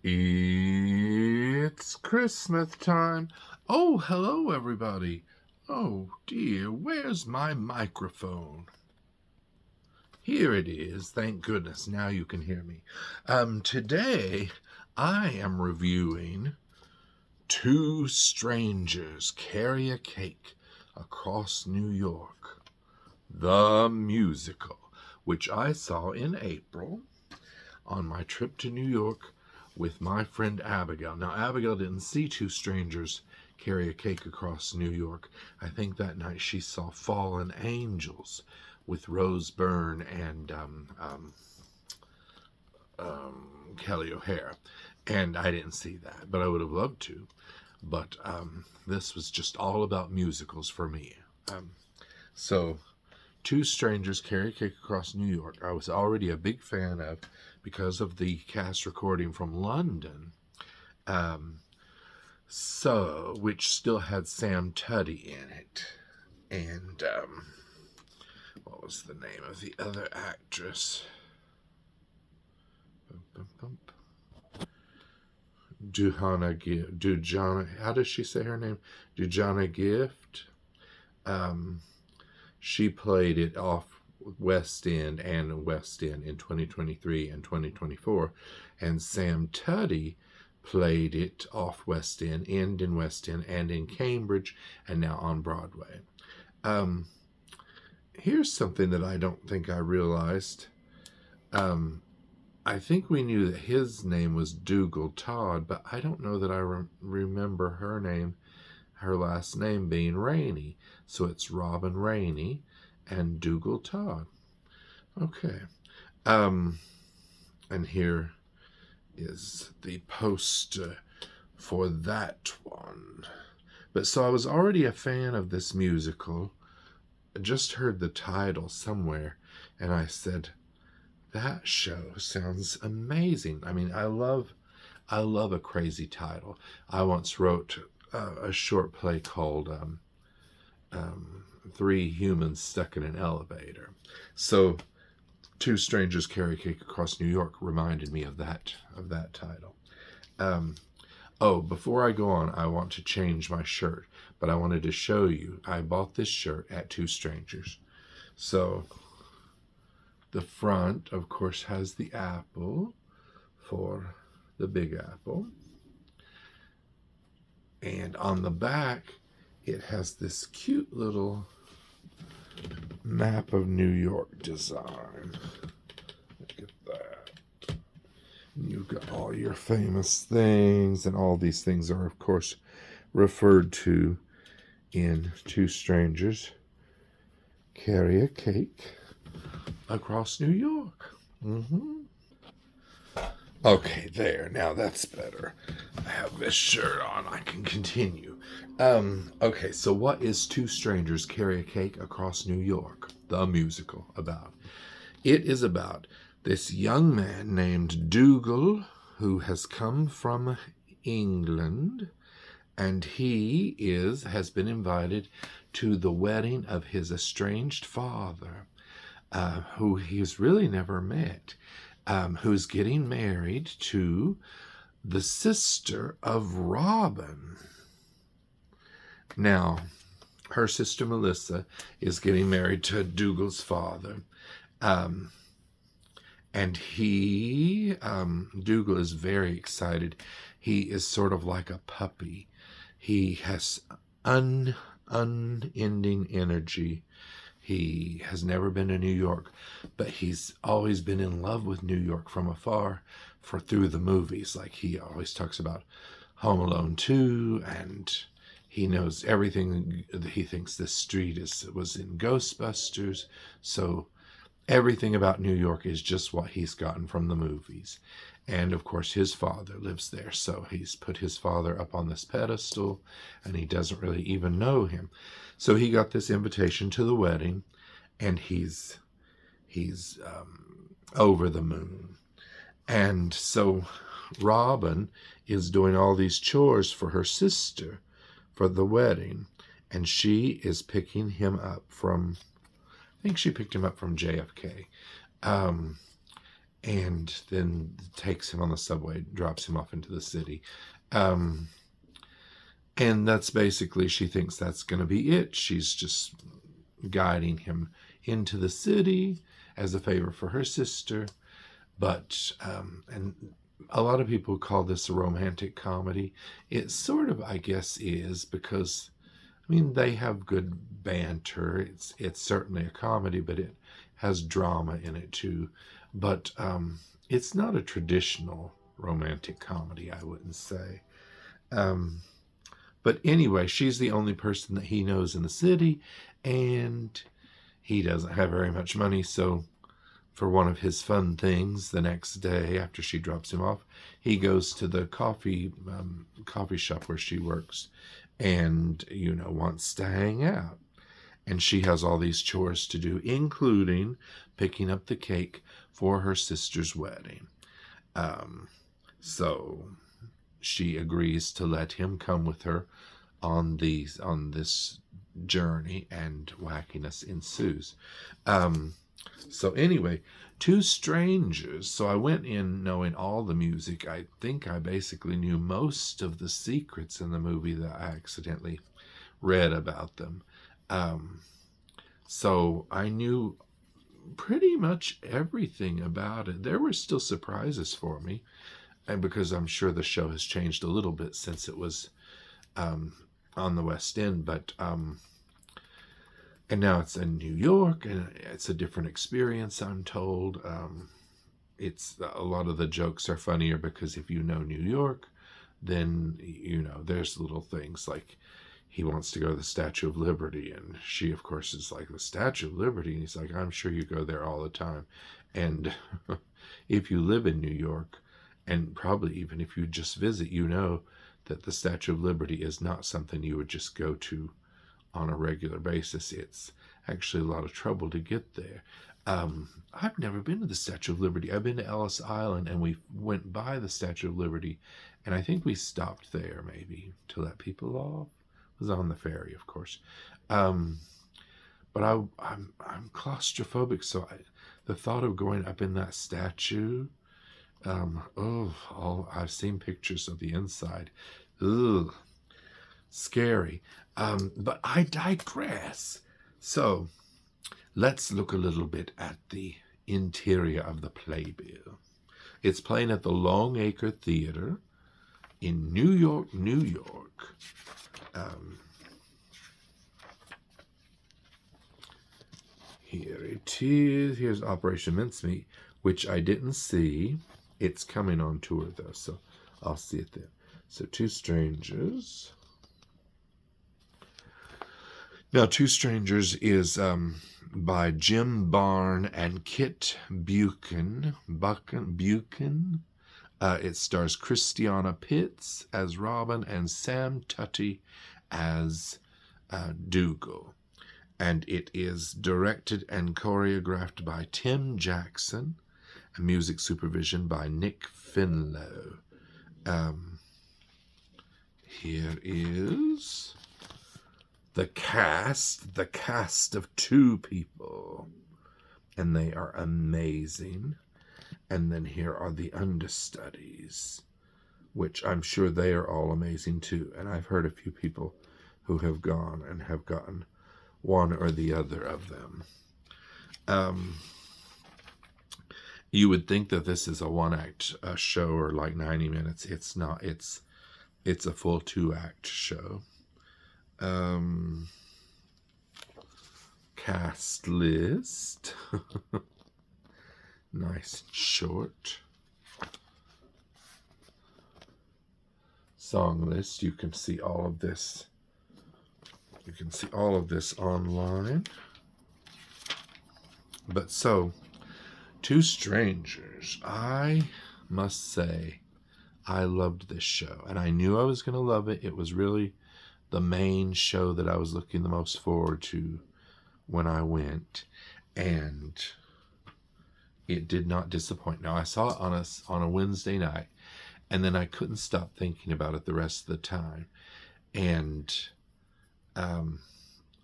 It's Christmas time. Oh, hello, everybody. Oh, dear, where's my microphone? Here it is. Thank goodness. Now you can hear me. Today, I am reviewing Two Strangers Carry a Cake Across New York, the musical, which I saw in April on my trip to New York with my friend Abigail. Now, Abigail didn't see Two Strangers Carry a Cake Across New York. I think that night she saw Fallen Angels with Rose Byrne and Kelly O'Hara. And I didn't see that, but I would have loved to. But this was just all about musicals for me. So, Two Strangers Carry a Cake Across New York, I was already a big fan of because of the cast recording from London, which still had Sam Tuddy in it. And what was the name of the other actress? Dujana, how does she say her name? Dujana Gift. She played it off West End and West End in 2023 and 2024. And Sam Tuddy played it off West End and in West End and in Cambridge and now on Broadway. Here's something that I don't think I realized. I think we knew that his name was Dougal Todd, but I don't know that I remember her last name being Rainey. So it's Robin Rainey and Dougal Todd. Okay. And here is the poster for that one. But so I was already a fan of this musical. I just heard the title somewhere, and I said, that show sounds amazing. I mean, I love a crazy title. I once wrote a short play called Three Humans Stuck in an Elevator. So Two Strangers Carry a Cake Across New York reminded me of that title. Before I go on, I want to change my shirt, but I wanted to show you. I bought this shirt at Two Strangers. So the front, of course, has the apple for the Big Apple. And on the back, it has this cute little map of New York design. Look at that. You've got all your famous things, and all these things are, of course, referred to in Two Strangers Carry a Cake Across New York. Okay, there. Now that's better. I have this shirt on. I can continue. Okay, so what is Two Strangers Carry a Cake Across New York, the musical, about? It is about this young man named Dougal who has come from England, and he has been invited to the wedding of his estranged father, who he's really never met, who's getting married to the sister of Robin. Now, her sister Melissa is getting married to Dougal's father. And Dougal is very excited. He is sort of like a puppy. He has unending energy. He has never been to New York, but he's always been in love with New York from afar through the movies. Like, he always talks about Home Alone 2, and he knows everything. He thinks this street was in Ghostbusters. So everything about New York is just what he's gotten from the movies. And of course, his father lives there. So he's put his father up on this pedestal, and he doesn't really even know him. So he got this invitation to the wedding, and he's over the moon. And so Robin is doing all these chores for her sister for the wedding, and she is picking him up from, I think she picked him up from JFK. and then takes him on the subway, drops him off into the city. And that's basically, she thinks that's going to be it. She's just guiding him into the city as a favor for her sister. But, and a lot of people call this a romantic comedy. It sort of, I guess, is, because, I mean, they have good banter. It's certainly a comedy, but it has drama in it too. But it's not a traditional romantic comedy, I wouldn't say. But anyway, she's the only person that he knows in the city, and he doesn't have very much money, so for one of his fun things, the next day after she drops him off, he goes to the coffee shop where she works, and, wants to hang out. And she has all these chores to do, including picking up the cake for her sister's wedding. So she agrees to let him come with her on this journey, and wackiness ensues. So anyway, Two Strangers. So I went in knowing all the music. I think I basically knew most of the secrets in the movie that I accidentally read about them. So I knew pretty much everything about it. There were still surprises for me, and because I'm sure the show has changed a little bit since it was on the West End, but and now it's in New York, and it's a different experience, I'm told. It's a lot of the jokes are funnier because if you know New York, then there's little things like he wants to go to the Statue of Liberty, and she, of course, is like, the Statue of Liberty? And he's like, I'm sure you go there all the time. And if you live in New York, and probably even if you just visit, that the Statue of Liberty is not something you would just go to on a regular basis. It's actually a lot of trouble to get there. I've never been to the Statue of Liberty. I've been to Ellis Island, and we went by the Statue of Liberty, and I think we stopped there maybe to let people off. It was on the ferry, of course. But I'm claustrophobic, so the thought of going up in that statue, I've seen pictures of the inside. Ugh, scary. But I digress. So let's look a little bit at the interior of the playbill. It's playing at the Longacre Theatre in New York, New York. Here it is. Here's Operation Mincemeat, which I didn't see. It's coming on tour, though, so I'll see it there. So, Two Strangers. Now, Two Strangers is by Jim Barn and Kit Buchan. It stars Christiana Pitts as Robin and Sam Tutty as Dougal. And it is directed and choreographed by Tim Jackson, and music supervision by Nick Finlow. Here is the cast of two people, and they are amazing. And then here are the understudies, which I'm sure they are all amazing too. And I've heard a few people who have gone and have gotten one or the other of them. You would think that this is a one-act show, or like 90 minutes. It's not. It's a full 2-act show. Cast list. Nice and short. Song list. You can see all of this. You can see all of this online. But so, Two Strangers. I must say, I loved this show, and I knew I was going to love it. It was really the main show that I was looking the most forward to when I went, and it did not disappoint. Now, I saw it on a Wednesday night, and then I couldn't stop thinking about it the rest of the time. And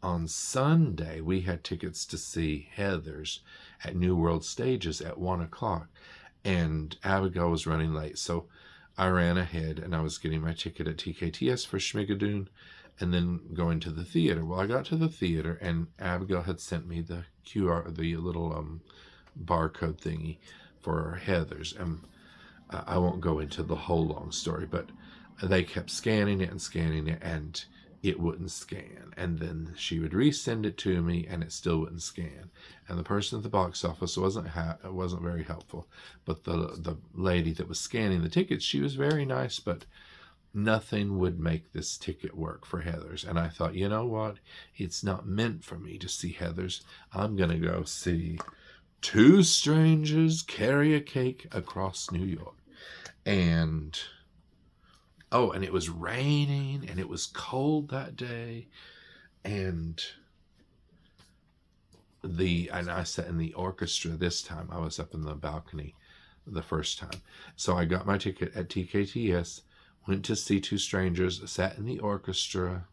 on Sunday, we had tickets to see Heathers at New World Stages at 1 o'clock. and Abigail was running late. So I ran ahead, and I was getting my ticket at TKTS for Schmigadoon and then going to the theater. Well, I got to the theater, and Abigail had sent me the QR, the little barcode thingy for Heather's. And I won't go into the whole long story, but they kept scanning it, and it wouldn't scan. And then she would resend it to me, and it still wouldn't scan. And the person at the box office wasn't very helpful. But the lady that was scanning the tickets, she was very nice, but nothing would make this ticket work for Heather's. And I thought, you know what? It's not meant for me to see Heather's. I'm going to go see Two Strangers Carry a Cake Across New York. And it was raining, and it was cold that day. And I sat in the orchestra this time. I was up in the balcony the first time. So I got my ticket at TKTS, went to see Two Strangers, sat in the orchestra,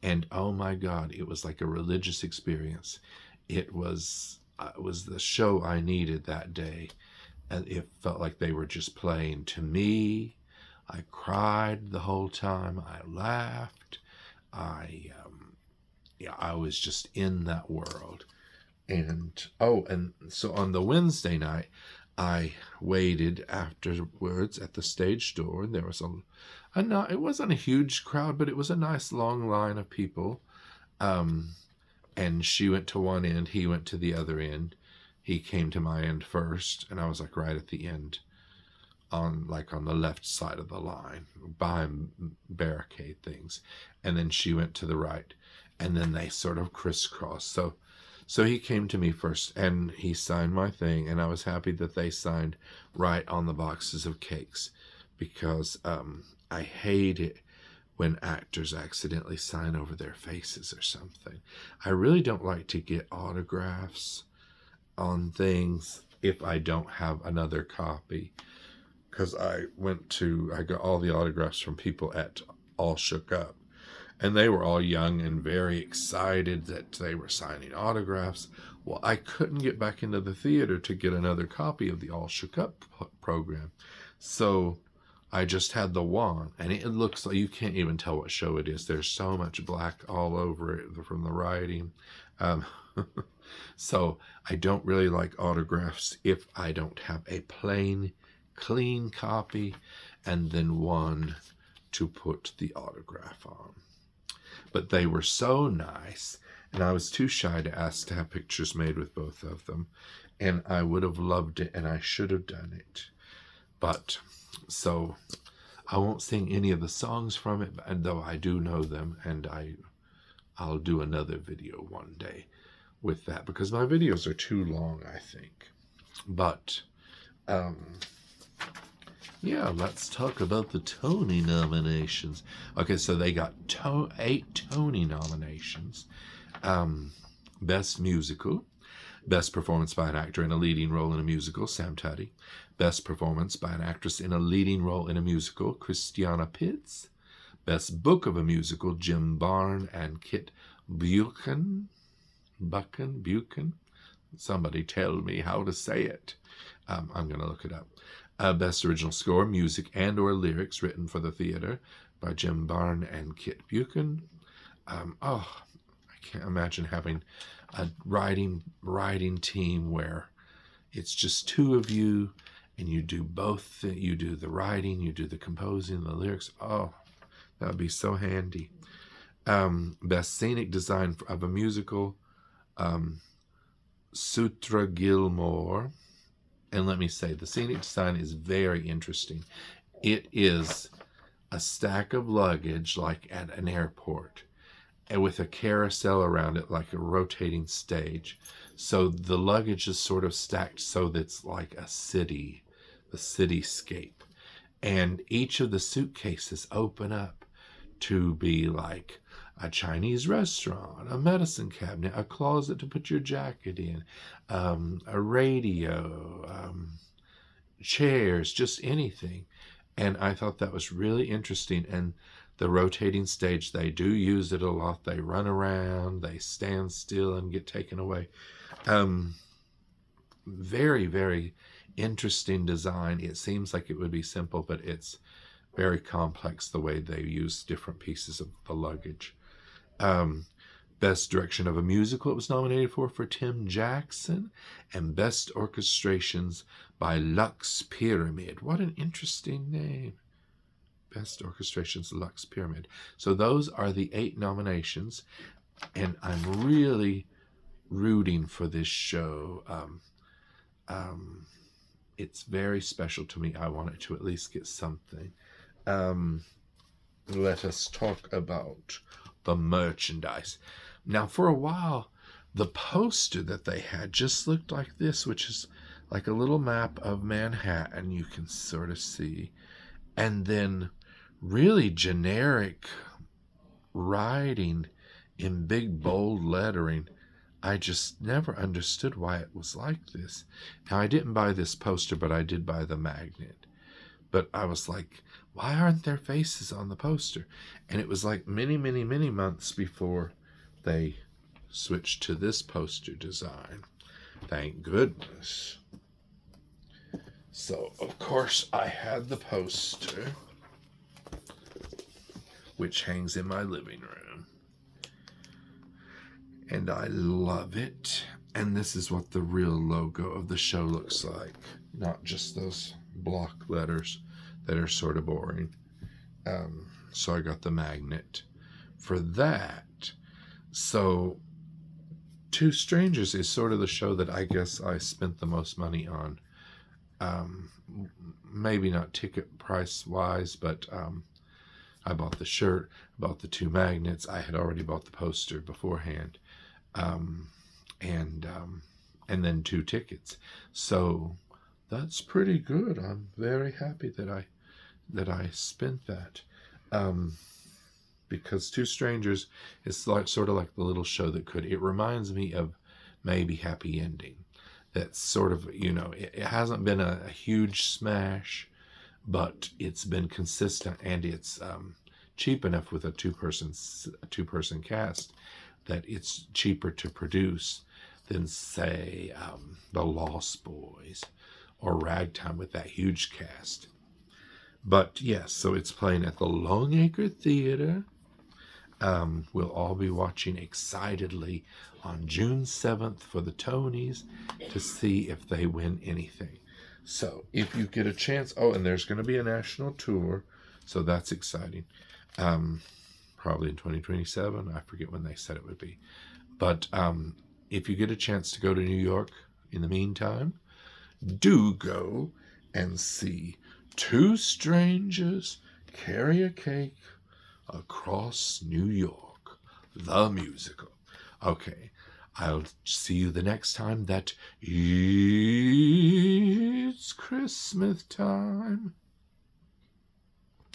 and oh my God, it was like a religious experience. It was the show I needed that day, and it felt like they were just playing to me. I cried the whole time. I laughed. I was just in that world. And so on the Wednesday night, I waited afterwards at the stage door, and there was it wasn't a huge crowd, but it was a nice long line of people. And she went to one end, he went to the other end. He came to my end first, and I was like right at the end, on the left side of the line, behind barricade things. And then she went to the right, and then they sort of crisscrossed. So he came to me first, and he signed my thing, and I was happy that they signed right on the boxes of cakes, because I hate it when actors accidentally sign over their faces or something. I really don't like to get autographs on things if I don't have another copy, because I got all the autographs from people at All Shook Up, and they were all young and very excited that they were signing autographs. Well, I couldn't get back into the theater to get another copy of the All Shook Up program. So I just had the one, and it looks like you can't even tell what show it is. There's so much black all over it from the writing. So I don't really like autographs if I don't have a plain, clean copy and then one to put the autograph on. But they were so nice, and I was too shy to ask to have pictures made with both of them, and I would have loved it, and I should have done it. But so I won't sing any of the songs from it, and though I do know them, and I'll do another video one day with that, because my videos are too long, I think. But yeah, let's talk about the Tony nominations. Okay, so they got 8 Tony nominations. Best Musical, Best Performance by an Actor in a Leading Role in a Musical, Sam Tutty. Best Performance by an Actress in a Leading Role in a Musical, Christiana Pitts. Best Book of a Musical, Jim Barn and Kit Buchan. Buchan? Somebody tell me how to say it. I'm going to look it up. Best Original Score, Music and or Lyrics written for the theater by Jim Barn and Kit Buchan. I can't imagine having a writing team where it's just two of you and you do both. You do the writing, you do the composing, the lyrics. Oh, that would be so handy. Best Scenic Design of a Musical, Sutra Gilmore. And let me say, the scenic design is very interesting. It is a stack of luggage like at an airport, and with a carousel around it like a rotating stage. So the luggage is sort of stacked so that it's like a city, the cityscape. And each of the suitcases open up to be like a Chinese restaurant, a medicine cabinet, a closet to put your jacket in, a radio, chairs, just anything. And I thought that was really interesting. And the rotating stage, they do use it a lot. They run around, they stand still and get taken away. Very, very interesting design. It seems like it would be simple, but it's very complex the way they use different pieces of the luggage. Best Direction of a Musical it was nominated for Tim Jackson, and Best Orchestrations by Lux Pyramid. What an interesting name. Best Orchestrations, Lux Pyramid. So those are the 8 nominations, and I'm really rooting for this show. It's very special to me. I want it to at least get something. Let us talk about the merchandise. Now, for a while, the poster that they had just looked like this, which is like a little map of Manhattan, you can sort of see. And then really generic writing in big, bold lettering. I just never understood why it was like this. Now, I didn't buy this poster, but I did buy the magnet. But I was like, why aren't there faces on the poster? And it was like many, many, many months before they switched to this poster design. Thank goodness. So, of course, I had the poster, which hangs in my living room. And I love it. And this is what the real logo of the show looks like. Not just those block letters that are sort of boring. So I got the magnet for that. So Two Strangers is sort of the show that I guess I spent the most money on. Maybe not ticket price wise, but I bought the shirt, bought the 2 magnets. I had already bought the poster beforehand. And then 2 tickets. So that's pretty good. I'm very happy that I spent that. Because Two Strangers is like sort of like the little show that could. It reminds me of maybe Happy Ending. That's sort of, it hasn't been a huge smash, but it's been consistent, and it's cheap enough with a two-person cast that it's cheaper to produce than, say, The Lost Boys or Ragtime with that huge cast. But yes, so it's playing at the Longacre Theatre. We'll all be watching excitedly on June 7th for the Tonys to see if they win anything. So if you get a chance, and there's going to be a national tour, so that's exciting. Probably in 2027. I forget when they said it would be. But if you get a chance to go to New York in the meantime, do go and see Two Strangers Carry a Cake Across New York, the musical. Okay, I'll see you the next time that it's Christmas time.